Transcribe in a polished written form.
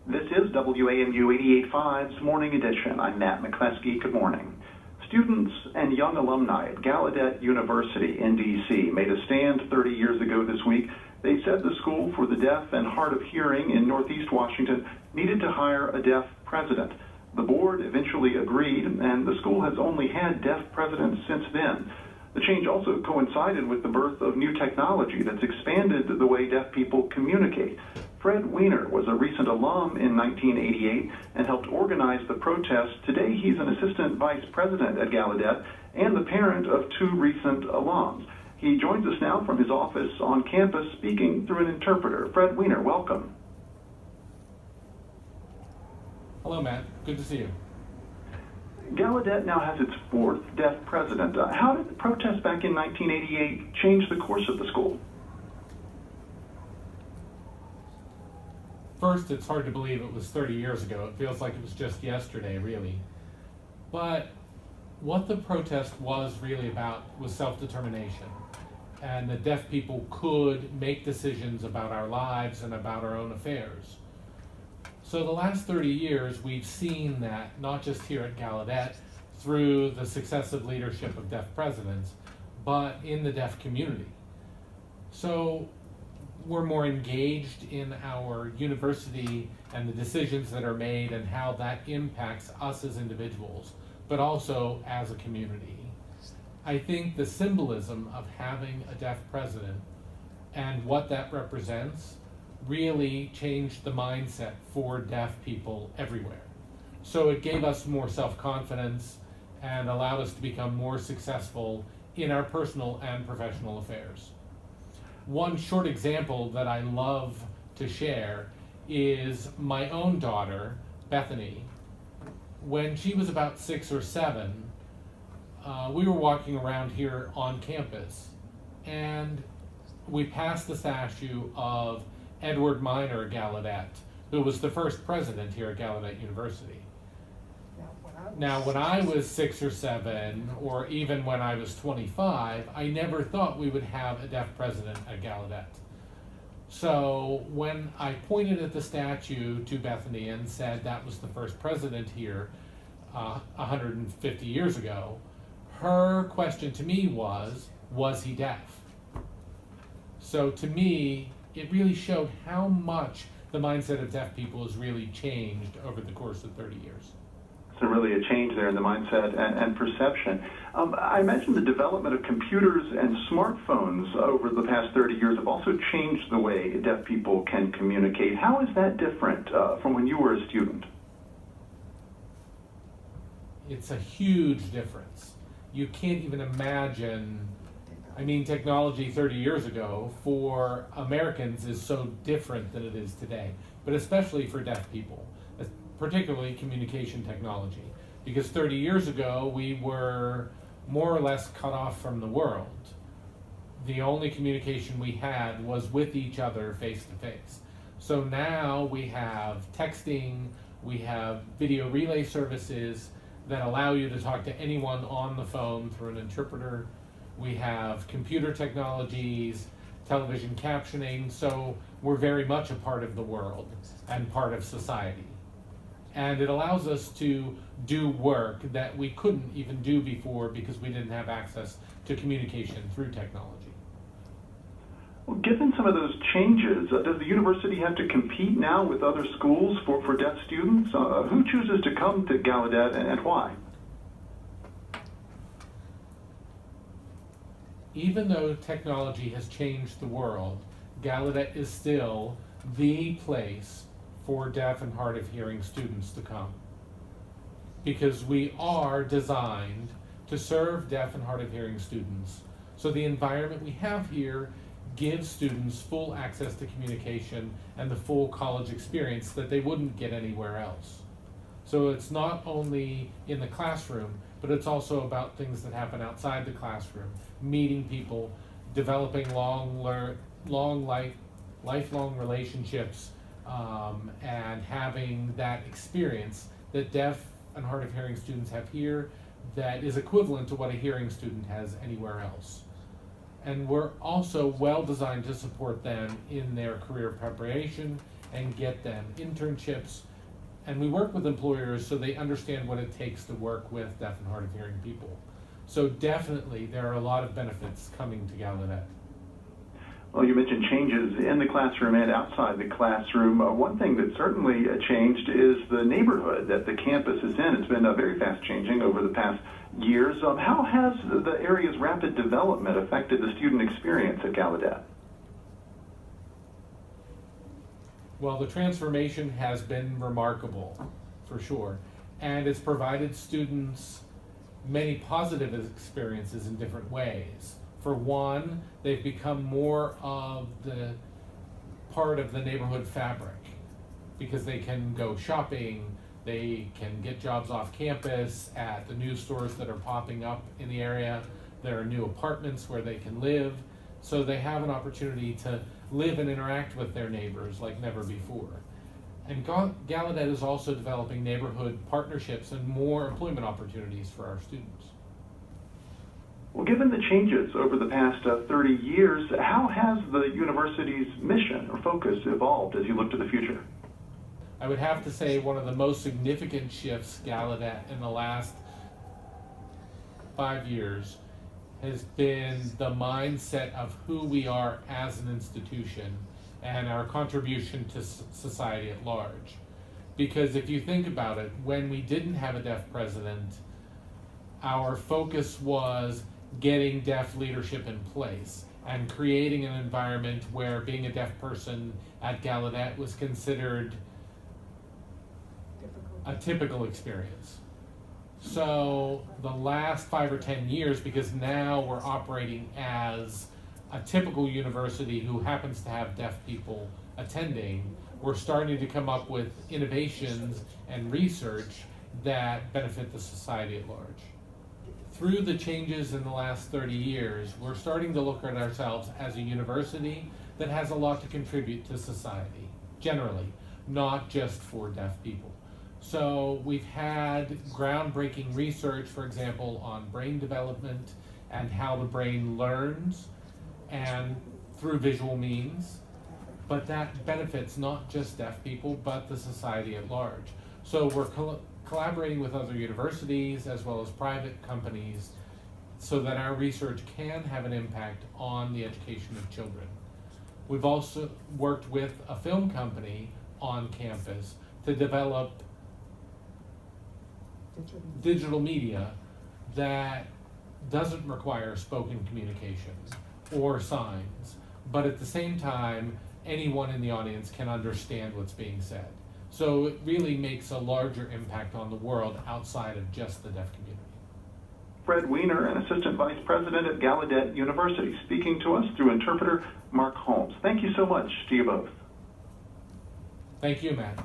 This is WAMU 88.5's Morning Edition. I'm Matt McCleskey. Good morning. Students and young alumni at Gallaudet University in D.C. made a stand 30 years ago this week. They said the School for the Deaf and Hard of Hearing in Northeast Washington needed to hire a deaf president. The board eventually agreed, and the school has only had deaf presidents since then. The change also coincided with the birth of new technology that's expanded the way deaf people communicate. Fred Weiner was a recent alum in 1988 and helped organize the protest. Today he's an assistant vice president at Gallaudet and the parent of two recent alums. He joins us now from his office on campus speaking through an interpreter. Fred Weiner, welcome. Hello, Matt. Good to see you. Gallaudet now has its fourth deaf president. How did the protest back in 1988 change the course of the school? First, it's hard to believe it was 30 years ago. It feels like it was just yesterday, really. But what the protest was really about was self-determination, and that deaf people could make decisions about our lives and about our own affairs. So the last 30 years, we've seen that, not just here at Gallaudet, through the successive leadership of deaf presidents, but in the deaf community. So we're more engaged in our university and the decisions that are made and how that impacts us as individuals, but also as a community. I think the symbolism of having a deaf president and what that represents really changed the mindset for deaf people everywhere. So it gave us more self-confidence and allowed us to become more successful in our personal and professional affairs. One short example that I love to share is my own daughter, Bethany. When she was about 6 or 7, we were walking around here on campus, and we passed the statue of Edward Weiner Gallaudet, who was the first president here at Gallaudet University. Now, when I was 6 or 7, or even when I was 25, I never thought we would have a deaf president at Gallaudet. So when I pointed at the statue to Bethany and said that was the first president here 150 years ago, her question to me was he deaf? So to me, it really showed how much the mindset of deaf people has really changed over the course of 30 years. So really a change there in the mindset and perception. I imagine the development of computers and smartphones over the past 30 years have also changed the way deaf people can communicate. How is that different from when you were a student? It's a huge difference. You can't even imagine. I mean, technology 30 years ago for Americans is so different than it is today, but especially for deaf people, particularly communication technology. Because 30 years ago, we were more or less cut off from the world. The only communication we had was with each other face to face. So now we have texting, we have video relay services that allow you to talk to anyone on the phone through an interpreter. We have computer technologies, television captioning, so we're very much a part of the world and part of society. And it allows us to do work that we couldn't even do before because we didn't have access to communication through technology. Well, given some of those changes, does the university have to compete now with other schools for deaf students? Who chooses to come to Gallaudet and why? Even though technology has changed the world, Gallaudet is still the place for deaf and hard of hearing students to come. Because we are designed to serve deaf and hard of hearing students. So the environment we have here gives students full access to communication and the full college experience that they wouldn't get anywhere else. So it's not only in the classroom, but it's also about things that happen outside the classroom, meeting people, developing lifelong relationships, and having that experience that deaf and hard of hearing students have here that is equivalent to what a hearing student has anywhere else. And we're also well designed to support them in their career preparation and get them internships. And we work with employers so they understand what it takes to work with deaf and hard of hearing people. So definitely there are a lot of benefits coming to Gallaudet. Well, you mentioned changes in the classroom and outside the classroom. One thing that certainly changed is the neighborhood that the campus is in. It's been very fast changing over the past years. How has the area's rapid development affected the student experience at Gallaudet? Well, the transformation has been remarkable, for sure, and it's provided students many positive experiences in different ways. For one, they've become more of the part of the neighborhood fabric because they can go shopping, they can get jobs off campus at the new stores that are popping up in the area. There are new apartments where they can live, so they have an opportunity to live and interact with their neighbors like never before. And Gallaudet is also developing neighborhood partnerships and more employment opportunities for our students. Well, given the changes over the past 30 years, how has the university's mission or focus evolved as you look to the future? I would have to say one of the most significant shifts Gallaudet in the last 5 years has been the mindset of who we are as an institution and our contribution to society at large. Because if you think about it, when we didn't have a deaf president, our focus was getting deaf leadership in place and creating an environment where being a deaf person at Gallaudet was considered a typical experience. So the last 5 or 10 years, because now we're operating as a typical university who happens to have deaf people attending, we're starting to come up with innovations and research that benefit the society at large. Through the changes in the last 30 years, we're starting to look at ourselves as a university that has a lot to contribute to society, generally, not just for deaf people. So we've had groundbreaking research, for example, on brain development and how the brain learns and through visual means, but that benefits not just deaf people, but the society at large. So we're collaborating with other universities as well as private companies so that our research can have an impact on the education of children. We've also worked with a film company on campus to develop digital media that doesn't require spoken communication or signs, but at the same time, anyone in the audience can understand what's being said. So it really makes a larger impact on the world outside of just the deaf community. Fred Weiner, an Assistant Vice President at Gallaudet University, speaking to us through interpreter Mark Holmes. Thank you so much to you both. Thank you, Matt.